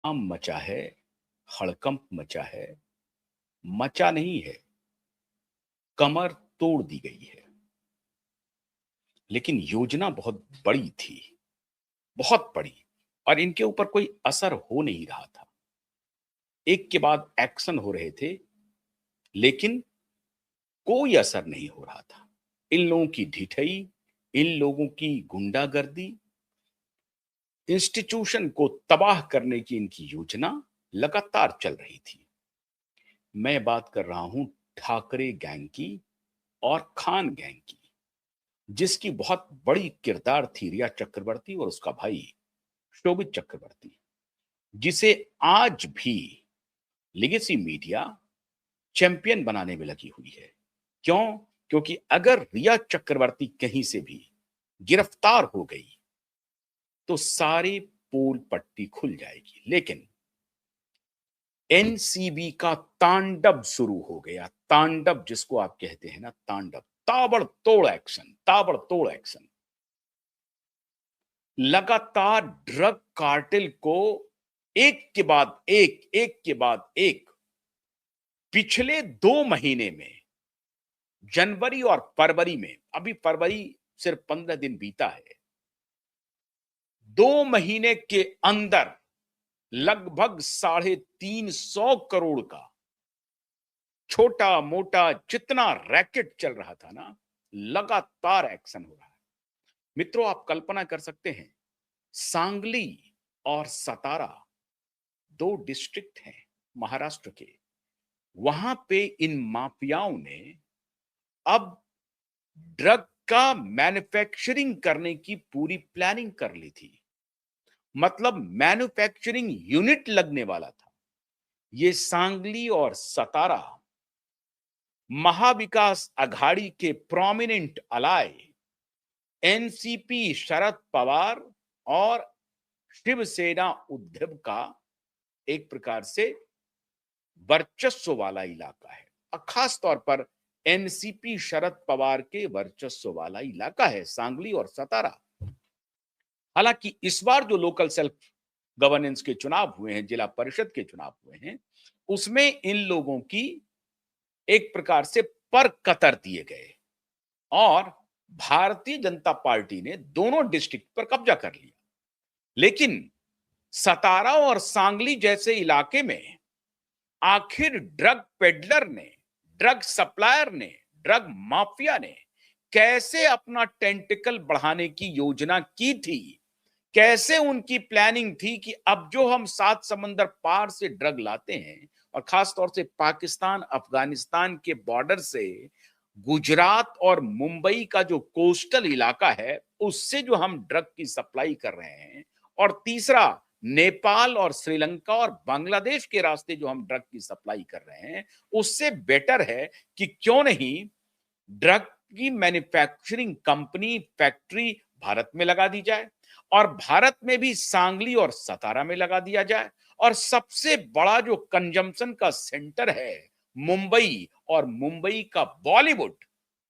आम मचा है, हड़कंप मचा है, मचा नहीं है, कमर तोड़ दी गई है। लेकिन योजना बहुत बड़ी थी, बहुत बड़ी, और इनके ऊपर कोई असर हो नहीं रहा था। एक के बाद एक्शन हो रहे थे, लेकिन कोई असर नहीं हो रहा था। इन लोगों की ढिठई, इन लोगों की गुंडागर्दी, इंस्टीट्यूशन को तबाह करने की इनकी योजना लगातार चल रही थी। मैं बात कर रहा हूं ठाकरे गैंग की और खान गैंग की, जिसकी बहुत बड़ी किरदार थी रिया चक्रवर्ती और उसका भाई शोभित चक्रवर्ती, जिसे आज भी लेगेसी मीडिया चैंपियन बनाने में लगी हुई है। क्यों? क्योंकि अगर रिया चक्रवर्ती कहीं से भी गिरफ्तार हो गई तो सारी पोल पट्टी खुल जाएगी। लेकिन एनसीबी का तांडव शुरू हो गया। तांडव जिसको आप कहते हैं ना, तांडव, ताबड़तोड़ एक्शन, ताबड़तोड़ एक्शन। लगातार ड्रग कार्टेल को एक के बाद एक के बाद एक, पिछले 2 महीने में, जनवरी और फरवरी में, अभी फरवरी सिर्फ 15 दिन बीता है, 2 महीने के अंदर लगभग 350 करोड़ का छोटा मोटा जितना रैकेट चल रहा था ना, लगातार एक्शन हो रहा है। मित्रों, आप कल्पना कर सकते हैं, सांगली और सतारा 2 डिस्ट्रिक्ट हैं महाराष्ट्र के। वहां पे इन माफियाओं ने अब ड्रग का मैन्युफैक्चरिंग करने की पूरी प्लानिंग कर ली थी। मतलब मैन्युफैक्चरिंग यूनिट लगने वाला था। ये सांगली और सतारा महाविकास अघाड़ी के प्रोमिनेंट अलाय एनसीपी शरद पवार और शिवसेना उद्धव का एक प्रकार से वर्चस्व वाला इलाका है। और खास तौर पर एनसीपी शरद पवार के वर्चस्व वाला इलाका है सांगली और सतारा। हालांकि इस बार जो लोकल सेल्फ गवर्नेंस के चुनाव हुए हैं, जिला परिषद के चुनाव हुए हैं, उसमें इन लोगों की एक प्रकार से पर कतर दिए गए और भारतीय जनता पार्टी ने दोनों डिस्ट्रिक्ट पर कब्जा कर लिया। लेकिन सतारा और सांगली जैसे इलाके में आखिर ड्रग पेडलर ने, ड्रग सप्लायर ने, ड्रग माफिया ने कैसे अपना टेंटिकल बढ़ाने की योजना की थी, कैसे उनकी प्लानिंग थी कि अब जो हम 7 समंदर पार से ड्रग लाते हैं, और खास तौर से पाकिस्तान अफगानिस्तान के बॉर्डर से गुजरात और मुंबई का जो कोस्टल इलाका है, उससे जो हम ड्रग की सप्लाई कर रहे हैं, और तीसरा नेपाल और श्रीलंका और बांग्लादेश के रास्ते जो हम ड्रग की सप्लाई कर रहे हैं, उससे बेटर है कि क्यों नहीं ड्रग की मैन्युफैक्चरिंग कंपनी, फैक्ट्री भारत में लगा दी जाए, और भारत में भी सांगली और सतारा में लगा दिया जाए, और सबसे बड़ा जो कंजम्पशन का सेंटर है मुंबई, और मुंबई का बॉलीवुड,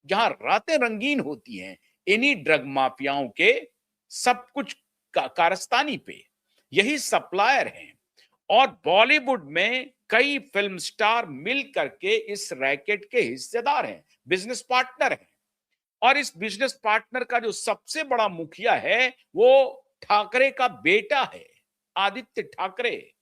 जहां रातें रंगीन होती हैं इन्हीं ड्रग माफियाओं के सब कुछ कारस्तानी पे, यही सप्लायर हैं। और बॉलीवुड में कई फिल्म स्टार मिल करके इस रैकेट के हिस्सेदार हैं, बिजनेस पार्टनर हैं। और इस बिजनेस पार्टनर का जो सबसे बड़ा मुखिया है, वो ठाकरे का बेटा है, आदित्य ठाकरे।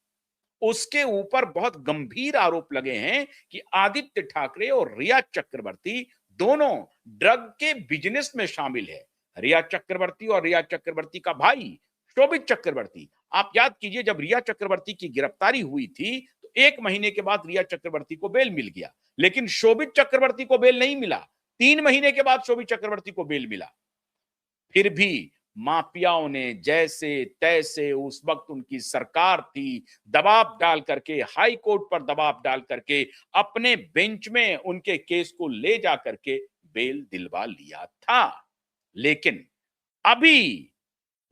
उसके ऊपर बहुत गंभीर आरोप लगे हैं कि आदित्य ठाकरे और रिया चक्रवर्ती दोनों ड्रग के बिजनेस में शामिल है। रिया चक्रवर्ती और रिया चक्रवर्ती का भाई शोभित चक्रवर्ती, आप याद कीजिए, जब रिया चक्रवर्ती की गिरफ्तारी हुई थी तो 1 महीने के बाद रिया चक्रवर्ती को बेल मिल गया, लेकिन शोभित चक्रवर्ती को बेल नहीं मिला। 3 महीने के बाद शोभित चक्रवर्ती को बेल मिला। फिर भी माफियाओं ने जैसे तैसे, उस वक्त उनकी सरकार थी, दबाव डाल करके, हाई कोर्ट पर दबाव डाल करके, अपने बेंच में उनके केस को ले जा करके बेल दिलवा लिया था। लेकिन अभी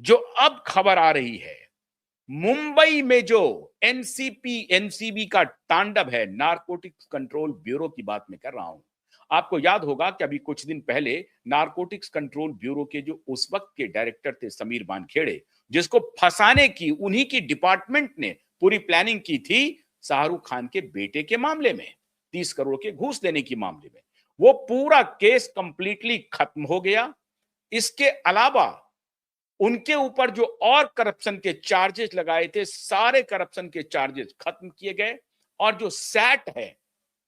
जो अब खबर आ रही है, मुंबई में जो एनसीबी का तांडव है, नारकोटिक्स कंट्रोल ब्यूरो की बात मैं कर रहा हूं। आपको याद होगा कि अभी कुछ दिन पहले नारकोटिक्स कंट्रोल ब्यूरो के जो उस वक्त के डायरेक्टर थे समीर वानखेड़े, जिसको फंसाने की उन्हीं की डिपार्टमेंट ने पूरी प्लानिंग की थी शाहरुख खान के बेटे के मामले में, 30 करोड़ के घूस देने के मामले में। वो पूरा केस कंप्लीटली खत्म हो गया। इसके अलावा उनके ऊपर जो और करप्शन के चार्जेस लगाए थे, सारे करप्शन के चार्जेस खत्म किए गए। और जो सैट है,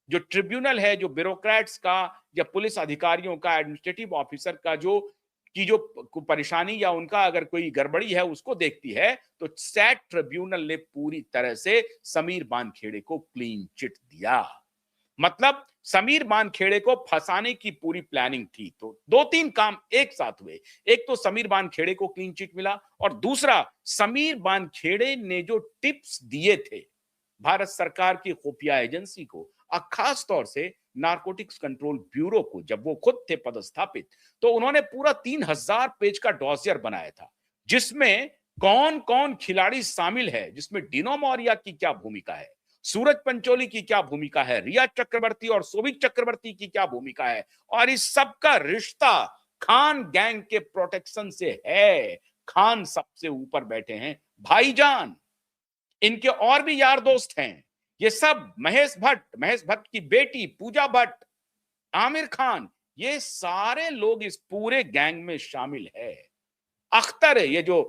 जो ट्रिब्यूनल है, जो ब्यूरोक्रेट्स का या पुलिस अधिकारियों का, एडमिनिस्ट्रेटिव ऑफिसर का जो परेशानी या उनका अगर कोई गड़बड़ी है उसको देखती है, तो सैट ट्रिब्यूनल ने पूरी तरह से समीर बानखेड़े को क्लीन चिट दिया। मतलब समीर बानखेड़े को फंसाने की पूरी प्लानिंग थी। तो दो तीन काम एक साथ हुए। एक तो समीर बानखेड़े को क्लीन चिट मिला, और दूसरा समीर बानखेड़े ने जो टिप्स दिए थे भारत सरकार की खुफिया एजेंसी को, और खास तौर से नारकोटिक्स कंट्रोल ब्यूरो को, जब वो खुद थे पदस्थापित, तो उन्होंने पूरा 3000 पेज का डॉसियर बनाया था, जिसमें कौन कौन खिलाड़ी शामिल है, जिसमें डिनो मौर्या की क्या भूमिका है, सूरज पंचोली की क्या भूमिका है, रिया चक्रवर्ती और शोभिक चक्रवर्ती की क्या भूमिका है, और इस सबका रिश्ता खान गैंग के प्रोटेक्शन से है। खान सबसे ऊपर बैठे हैं, भाईजान। इनके और भी यार दोस्त हैं। ये सब महेश भट्ट की बेटी पूजा भट्ट, आमिर खान, ये सारे लोग इस पूरे गैंग में शामिल है। अख्तर है ये जो